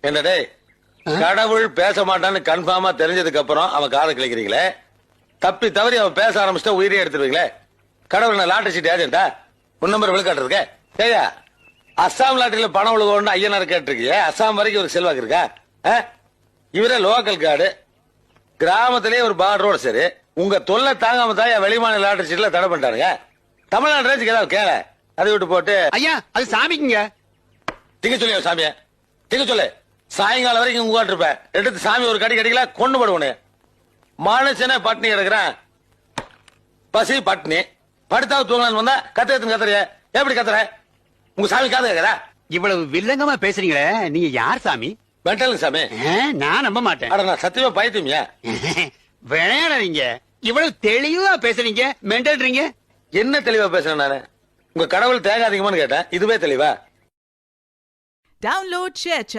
என்னடே கடவுள் பேச மாட்டான்னு கன்ஃபார்மா தெரிஞ்சதுக்கு அப்புறம் அவன் காதை கிளிக்கிறீங்களே, தப்பி தவறி அவன் பேச ஆரம்பிச்சுட்டா உயிரே எடுத்துருவீங்களே. கடவுள் நான் லாட்டரி சீட் ஏஜென்டா உன் நம்பர் விழுக்காட்டு ஏயா? அஸ்ஸாம் லாட்டரியில பணம் விழுகணும்னு ஐயனார் கேட்டிருக்கிய, அஸ்ஸாம் வரைக்கும் ஒரு செல்வாக்கு இருக்கா? இவரே லோக்கல் கார்டு, கிராமத்திலேயே ஒரு பார்டரோட சரி. உங்க தொல்லை தாங்காம தான் வெளிமாநில லாட்டரி சீட்ல தடை பண்ணிட்டாருங்க. தமிழ்நாடு ரேஞ்சுக்கு ஏதாவது கேள, அதை விட்டு போட்டு ஐயா அது சாமிக்குங்க. திங்க சொல்லியா சாமிய? திங்க சொல்லு. சாயங்காலம் வரைக்கும் உங்க இருப்பேன். எடுத்து சாமி ஒரு கடி கடிக்கல கொண்டு போடுவனே. மனுஷனே பட்னி கிடக்குறேன். பசி பட்னி படுத்தாவது தூங்கலான்னு வந்தா கத்துறதுன்னு கத்துறிய. எப்படி கத்துற? உங்க சாமி காது கேக்குறா? இவ்வளவு வில்லங்கமா பேசுறீங்களே, நீங்க யார் சாமி? மென்டலுங்க சாமி. நான் நம்ப மாட்டேன். அட நான் சத்தியமா பைத்தியமியா? விளையாடாதீங்க. இவ்வளவு தெளிவா பேசுறீங்க, மென்டல்றீங்க. என்ன தெளிவா பேசுறேன் நானு? உங்க கடவுள் தேங்காதீங்கமான்னு கேட்டேன், இதுவே தெளிவா? Download ShareChat.